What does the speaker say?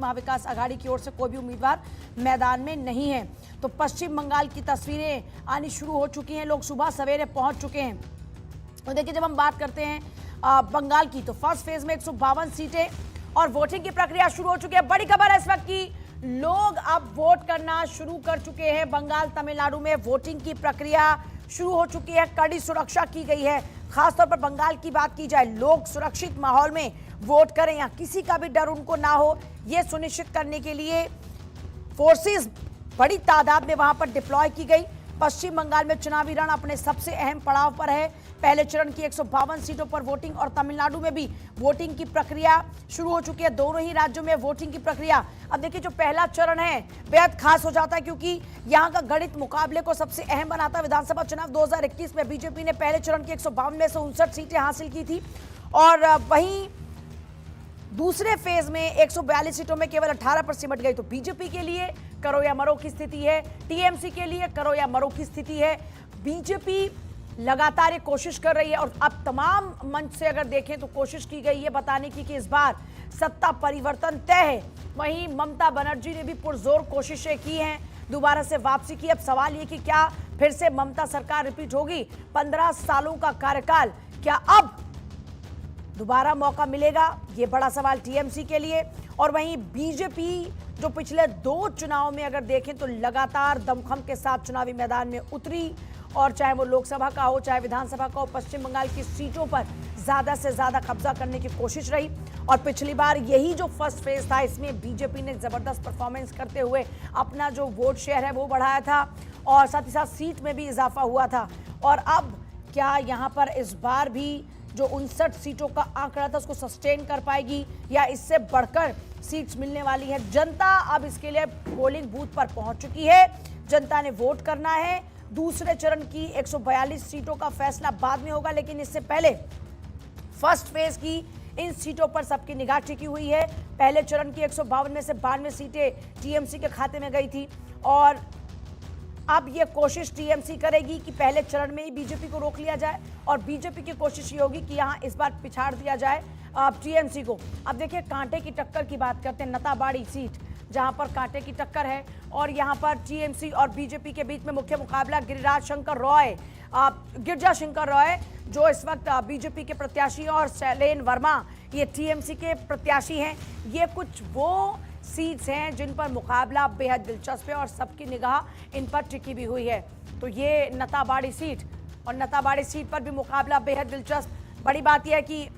महाविकास आघाड़ी की ओर से कोई भी उम्मीदवार मैदान में नहीं है। तो पश्चिम बंगाल की तस्वीरें आनी शुरू हो चुकी हैं, लोग सुबह सवेरे पहुंच चुके हैं। तो देखिए, जब हम बात करते हैं बंगाल की, तो फर्स्ट फेज में 152 सीटें और वोटिंग की प्रक्रिया शुरू हो चुकी है। बड़ी खबर है इस वक्त की लोग अब वोट करना शुरू कर चुके हैं। बंगाल तमिलनाडु में वोटिंग की प्रक्रिया शुरू हो चुकी है, कड़ी सुरक्षा की गई है। खासतौर पर बंगाल की बात की जाए, लोग सुरक्षित माहौल में वोट करें, या किसी का भी डर उनको ना हो, यह सुनिश्चित करने के लिए फोर्सेस बड़ी तादाद में वहां पर डिप्लॉय की गई। पश्चिम बंगाल में चुनावी रण अपने सबसे अहम पड़ाव पर है। पहले चरण की 152 सीटों पर वोटिंग और तमिलनाडु में भी वोटिंग की प्रक्रिया शुरू हो चुकी है। दोनों ही राज्यों में वोटिंग की प्रक्रिया, अब देखिए, जो पहला चरण है बेहद खास हो जाता है, क्योंकि यहां का गणित मुकाबले को सबसे अहम बनाता है। विधानसभा चुनाव 2021 में बीजेपी ने पहले चरण की 152 में से 59 सीटें हासिल की थी, और वहीं दूसरे फेज में 142 सीटों में केवल 18 पर सिमट गई। तो बीजेपी के लिए करो या मरो की स्थिति है, टीएमसी के लिए करो या मरो की स्थिति है। बीजेपी लगातार ये कोशिश कर रही है, और अब तमाम मंच से अगर देखें तो कोशिश की गई है बताने की कि इस बार सत्ता परिवर्तन तय है। वहीं ममता बनर्जी ने भी पुरजोर कोशिशें की हैं, दोबारा से वापसी की। अब सवाल ये कि क्या फिर से ममता सरकार रिपीट होगी? 15 सालों का कार्यकाल, क्या अब दोबारा मौका मिलेगा? ये बड़ा सवाल टीएमसी के लिए। और वहीं बीजेपी जो पिछले 2 चुनाव में अगर देखें तो लगातार दमखम के साथ चुनावी मैदान में उतरी, और चाहे वो लोकसभा का हो चाहे विधानसभा का हो, पश्चिम बंगाल की सीटों पर ज्यादा से ज्यादा कब्जा करने की कोशिश रही। और पिछली बार यही जो फर्स्ट फेज था, इसमें बीजेपी ने जबरदस्त परफॉर्मेंस करते हुए अपना जो वोट शेयर है वो बढ़ाया था, और साथ ही साथ सीट में भी इजाफा हुआ था। और अब क्या यहाँ पर इस बार भी जो 59 सीटों का आंकड़ा था उसको सस्टेन कर पाएगी, या इससे बढ़कर सीट्स मिलने वाली है? जनता अब इसके लिए पोलिंग बूथ पर पहुंच चुकी है, जनता ने वोट करना है। दूसरे चरण की 142 सीटों का फैसला बाद में होगा, लेकिन इससे पहले फर्स्ट फेज की इन सीटों पर सबकी निगाह टिकी हुई है। पहले चरण की 152 में से 92 सीटें टीएमसी के खाते में गई थी, और अब ये कोशिश टीएमसी करेगी कि पहले चरण में ही बीजेपी को रोक लिया जाए, और बीजेपी की कोशिश ये होगी कि यहाँ इस बार पिछाड़ दिया जाए टीएमसी को। अब देखिए, कांटे की टक्कर की बात करते हैं, नताबाड़ी सीट जहां पर कांटे की टक्कर है, और यहां पर टीएमसी और बीजेपी के बीच में मुख्य मुकाबला गिरिराज शंकर रॉय, गिरजा शंकर रॉय जो इस वक्त बीजेपी के प्रत्याशी, और शैलेन वर्मा ये टीएमसी के प्रत्याशी हैं। ये कुछ वो सीट्स हैं जिन पर मुकाबला बेहद दिलचस्प है, और सबकी निगाह इन पर टिकी भी हुई है। तो ये नताबाड़ी सीट, और नताबाड़ी सीट पर भी मुकाबला बेहद दिलचस्प। बड़ी बात यह है कि